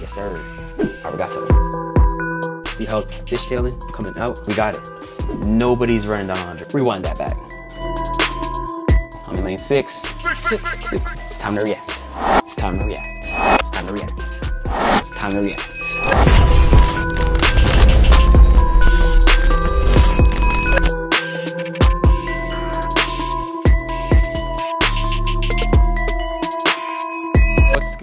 Yes, sir. Arigato. See how it's fishtailing coming out? We got it. Nobody's running down 100. Rewind that back. I'm in lane 6. It's time to react. It's time to react. It's time to react. It's time to react.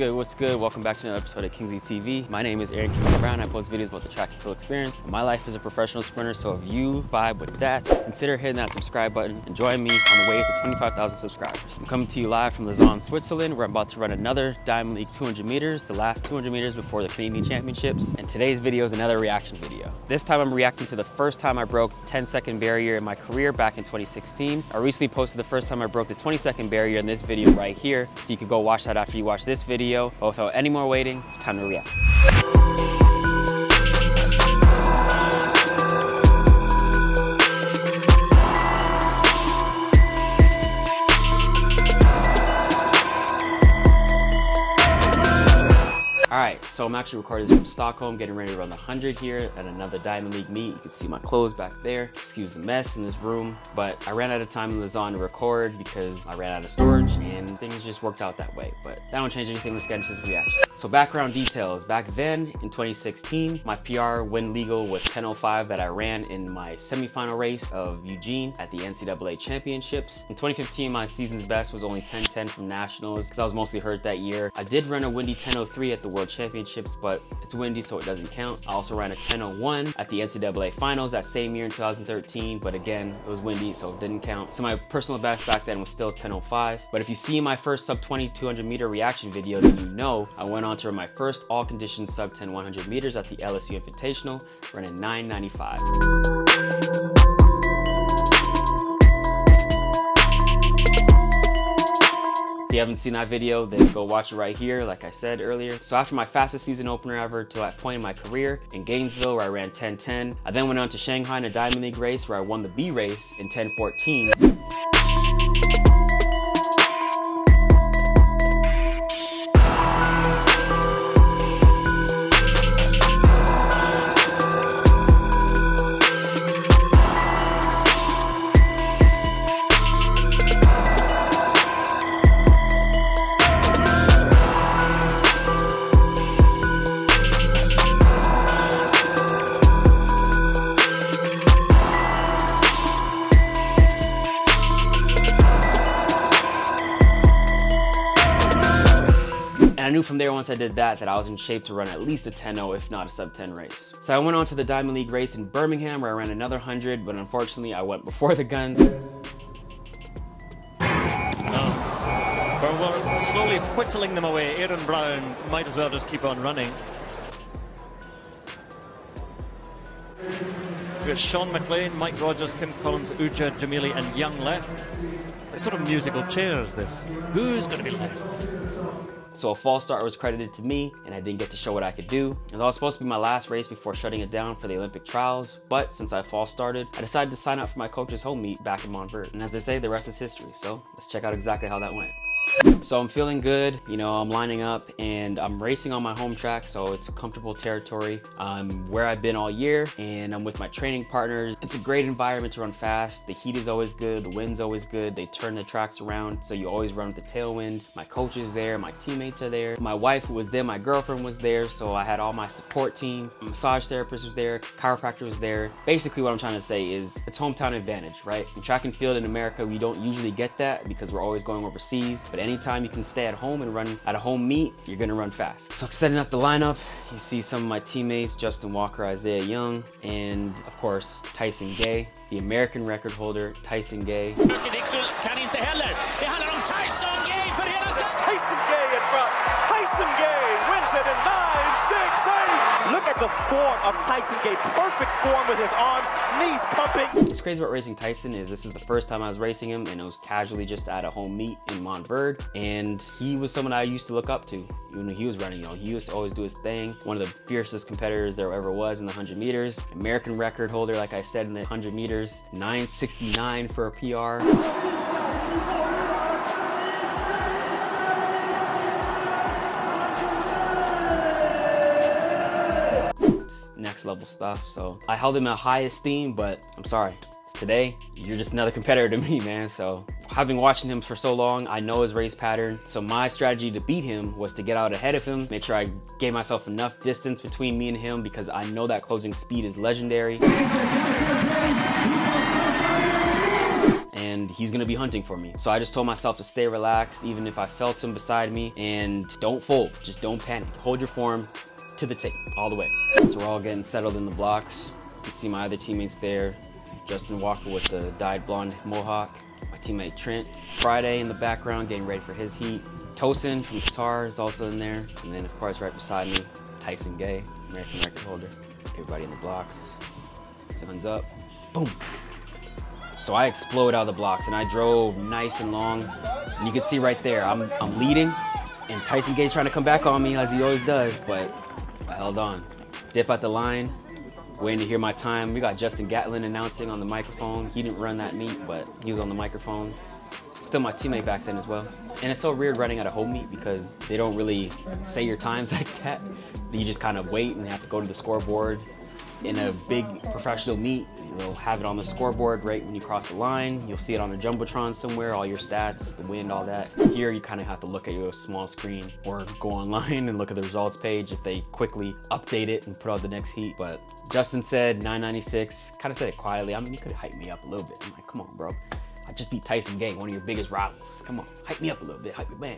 What's good? Welcome back to another episode of Kingsley TV. My name is Aaron Kingsley Brown. I post videos about the track and field experience. My life is a professional sprinter, so if you vibe with that, consider hitting that subscribe button and join me on the way to 25,000 subscribers. I'm coming to you live from Lausanne, Switzerland, where I'm about to run another Diamond League 200 meters, the last 200 meters before the Canadian Championships. And today's video is another reaction video. This time I'm reacting to the first time I broke the 10-second barrier in my career back in 2016. I recently posted the first time I broke the 20-second barrier in this video right here, so you can go watch that after you watch this video. But without any more waiting, it's time to react. Alright, so I'm actually recording this from Stockholm, getting ready to run the 100 here at another Diamond League meet. You can see my clothes back there. Excuse the mess in this room, but I ran out of time in Lausanne to record because I ran out of storage and things just worked out that way. But that don't change anything. Let's get into this reaction. So background details. Back then in 2016, my PR win legal was 10:05 that I ran in my semifinal race of Eugene at the NCAA Championships. In 2015, my season's best was only 10:10 from nationals because I was mostly hurt that year. I did run a windy 10:03 at the World Championships, but it's windy, so it doesn't count. I also ran a 10:01 at the NCAA finals that same year in 2013, but again, it was windy, so it didn't count. So my personal best back then was still 10:05. But if you see my first sub 20 200 meter reaction video, then you know I went on to run my first all conditions sub 10 100 meters at the LSU Invitational, running 9:95. If you haven't seen that video, then go watch it right here, like I said earlier. So after my fastest season opener ever to that point in my career in Gainesville, where I ran 10:10, I then went on to Shanghai in a Diamond League race where I won the B race in 10:14. And I knew from there, once I did that I was in shape to run at least a 10:0, if not a sub 10 race. So I went on to the Diamond League race in Birmingham, where I ran another 100, but unfortunately I went before the gun. But we're slowly whittling them away. Aaron Brown might as well just keep on running. With Sean McLean, Mike Rogers, Kim Collins, Uja, Jamili and Young left. It's sort of musical chairs, this. Who's going to be left? So a false start was credited to me, and I didn't get to show what I could do. It was supposed to be my last race before shutting it down for the Olympic trials, but since I false started, I decided to sign up for my coach's home meet back in Montverde. And as they say, the rest is history. So let's check out exactly how that went. So I'm feeling good, you know, I'm lining up and I'm racing on my home track, so it's comfortable territory. I'm where I've been all year and I'm with my training partners. It's a great environment to run fast. The heat is always good, the wind's always good. They turn the tracks around, so you always run with the tailwind. My coach is there, my teammates are there. My wife was there, my girlfriend was there, so I had all my support team. My massage therapist was there, chiropractor was there. Basically what I'm trying to say is it's hometown advantage, right? In track and field in America, we don't usually get that because we're always going overseas, but anytime you can stay at home and run at a home meet, you're gonna run fast. So setting up the lineup, you see some of my teammates, Justin Walker, Isaiah Young, and of course, Tyson Gay, the American record holder, Tyson Gay. Tyson Gay in front. Tyson Gay wins it in 9.68. Look at the form of Tyson Gay. Perfect form with his arms, knees pumping. What's crazy about racing Tyson is this is the first time I was racing him, and it was casually just at a home meet in Montverde. And he was someone I used to look up to. When he was running, you know, he used to always do his thing. One of the fiercest competitors there ever was in the 100 meters. American record holder, like I said, in the 100 meters. 9.69 for a PR. next level stuff. So I held him in high esteem, but I'm sorry. Today, you're just another competitor to me, man. So having watched him for so long, I know his race pattern. So my strategy to beat him was to get out ahead of him, make sure I gave myself enough distance between me and him, because I know that closing speed is legendary. And he's gonna be hunting for me. So I just told myself to stay relaxed, even if I felt him beside me, and don't fold, just don't panic. Hold your form to the tape, all the way. So we're all getting settled in the blocks. You can see my other teammates there. Justin Walker with the dyed blonde mohawk. My teammate Trent Friday in the background getting ready for his heat. Tosin from Qatar is also in there. And then of course right beside me, Tyson Gay, American record holder. Everybody in the blocks. Sun's up, boom. So I explode out of the blocks and I drove nice and long. And you can see right there, I'm leading and Tyson Gay's trying to come back on me as he always does, but I held on. Dip at the line. Waiting to hear my time. We got Justin Gatlin announcing on the microphone. He didn't run that meet, but he was on the microphone. Still my teammate back then as well. And it's so weird running at a home meet because they don't really say your times like that. You just kind of wait and you have to go to the scoreboard. In a big professional meet, you'll have it on the scoreboard right when you cross the line. You'll see it on a Jumbotron somewhere, all your stats, the wind, all that. Here, you kind of have to look at your small screen or go online and look at the results page if they quickly update it and put out the next heat. But Justin said 996, kind of said it quietly. I mean, you could hype me up a little bit. I'm like, come on, bro. I just beat Tyson Gay, one of your biggest rivals. Come on, hype me up a little bit, hype your man.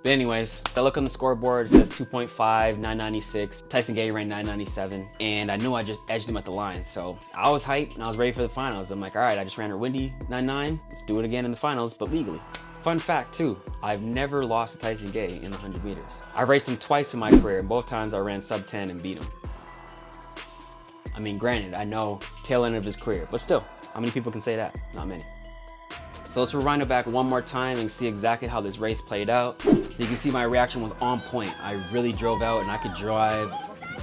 Anyways, I look on the scoreboard, it says 2.5, 996. Tyson Gay ran 997, and I knew I just edged him at the line. So I was hyped and I was ready for the finals. I'm like, all right, I just ran a windy 9.9. Let's do it again in the finals, but legally. Fun fact too, I've never lost to Tyson Gay in the 100 meters. I've raced him twice in my career, and both times I ran sub 10 and beat him. I mean, granted, I know tail end of his career, but still, how many people can say that? Not many. So let's rewind it back one more time and see exactly how this race played out. So you can see my reaction was on point. I really drove out and I could drive,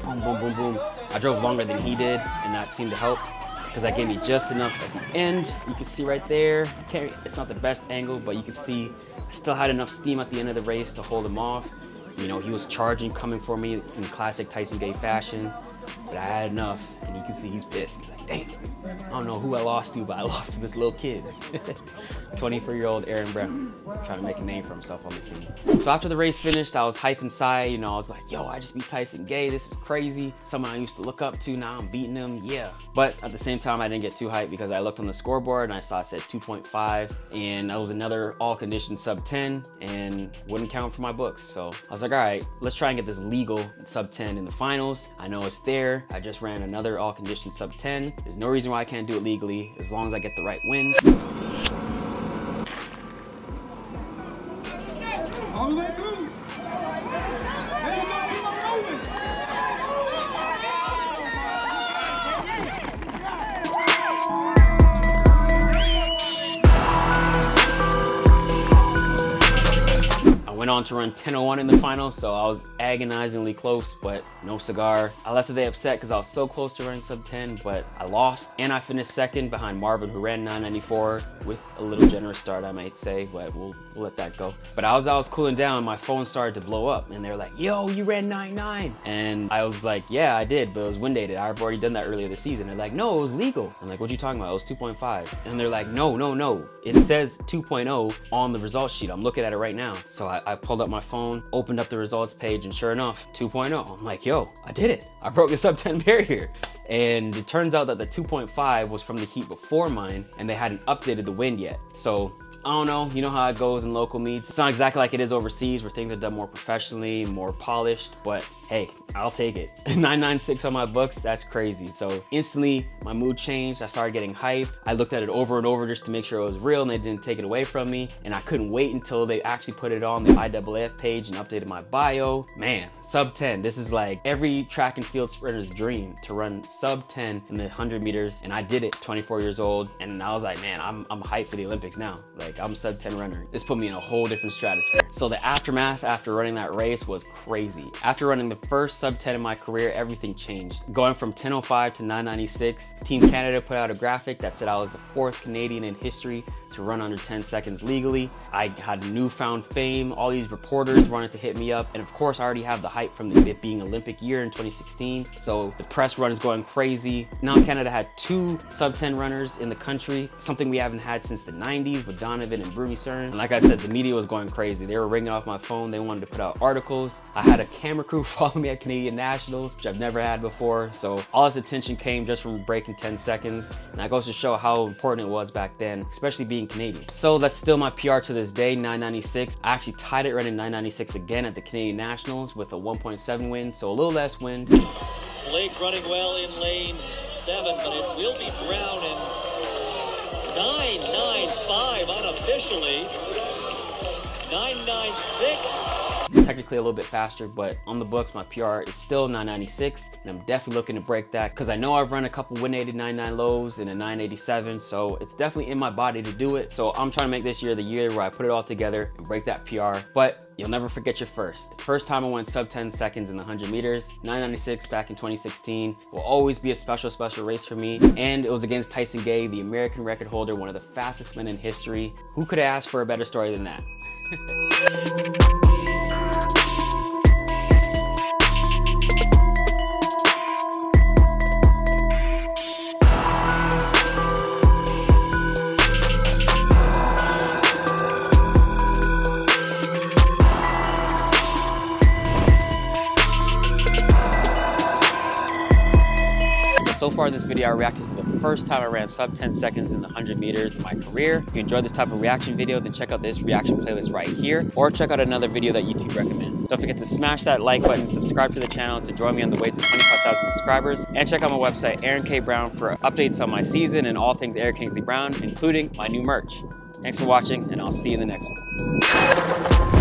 boom, boom, boom, boom. I drove longer than he did, and that seemed to help because that gave me just enough at the end. You can see right there, it's not the best angle, but you can see I still had enough steam at the end of the race to hold him off. You know, he was charging, coming for me in classic Tyson Gay fashion, but I had enough, and you can see he's pissed. He's like, dang, I don't know who I lost to, but I lost to this little kid. 24-year-old Aaron Brown, trying to make a name for himself on the scene. So after the race finished, I was hyped inside. You know, I was like, yo, I just beat Tyson Gay. This is crazy. Someone I used to look up to, now I'm beating him, yeah. But at the same time, I didn't get too hyped because I looked on the scoreboard and I saw it said 2.5, and that was another all condition sub 10 and wouldn't count for my books. So I was like, all right, let's try and get this legal sub 10 in the finals. I know it's there. I just ran another all condition sub 10. There's no reason why I can't do it legally as long as I get the right wind. All the way through. Went on to run 10:01 in the finals, so I was agonizingly close, but no cigar. I left today upset because I was so close to running sub 10, but I lost, and I finished second behind Marvin, who ran 994 with a little generous start, I might say, but we'll let that go. But as I was cooling down, my phone started to blow up, and they were like, yo, you ran 9.9. And I was like, yeah, I did, but it was wind dated. I've already done that earlier this season. They're like, no, it was legal. I'm like, what you talking about? It was 2.5. And they're like, no. It says 2.0 on the results sheet. I'm looking at it right now. So I pulled up my phone, opened up the results page, and sure enough, 2.0. I'm like, yo, I did it. I broke the sub 10 barrier. And it turns out that the 2.5 was from the heat before mine, and they hadn't updated the wind yet. So I don't know, you know how it goes in local meets. It's not exactly like it is overseas where things are done more professionally, more polished, but hey, I'll take it. 996 on my books, that's crazy. So instantly my mood changed. I started getting hype. I looked at it over and over just to make sure it was real and they didn't take it away from me. And I couldn't wait until they actually put it on the IAAF page and updated my bio. Man, sub 10, this is like every track and field sprinter's dream to run sub 10 in the 100 meters. And I did it, 24 years old. And I was like, man, I'm hyped for the Olympics now. Like, I'm sub 10 runner. This put me in a whole different stratosphere. So the aftermath after running that race was crazy. After running the first sub 10 in my career, everything changed. Going from 10:05 to 9:96, Team Canada put out a graphic that said I was the 4th Canadian in history to run under 10 seconds legally. I had newfound fame. All these reporters wanted to hit me up. And of course, I already have the hype from it being Olympic year in 2016. So the press run is going crazy. Now Canada had 2 sub 10 runners in the country, something we haven't had since the 90s with Donovan and Bruni Cern. And like I said, the media was going crazy. They were ringing off my phone. They wanted to put out articles. I had a camera crew follow me at Canadian Nationals, which I've never had before. So all this attention came just from breaking 10 seconds. And that goes to show how important it was back then, especially being Canadian. So that's still my PR to this day, 9:96. I actually tied it running 9:96 again at the Canadian Nationals with a 1.7 wind, so a little less wind. Blake running well in lane 7, but it will be Brown in 9:95 unofficially. 9:96. Technically a little bit faster, but on the books my PR is still 9:96, and I'm definitely looking to break that because I know I've run a couple wind 99 lows and a 9:87, so it's definitely in my body to do it. So I'm trying to make this year the year where I put it all together and break that PR. But you'll never forget your first. First time I went sub 10 seconds in the 100 meters, 9:96 back in 2016, will always be a special race for me. And it was against Tyson Gay, the American record holder, one of the fastest men in history. Who could have asked for a better story than that? So far in this video, I reacted to the first time I ran sub 10 seconds in the 100 meters in my career. If you enjoyed this type of reaction video, then check out this reaction playlist right here, or check out another video that YouTube recommends. Don't forget to smash that like button, subscribe to the channel to join me on the way to 25,000 subscribers, and check out my website, Aaron K. Brown, for updates on my season and all things Aaron Kingsley Brown, including my new merch. Thanks for watching, and I'll see you in the next one.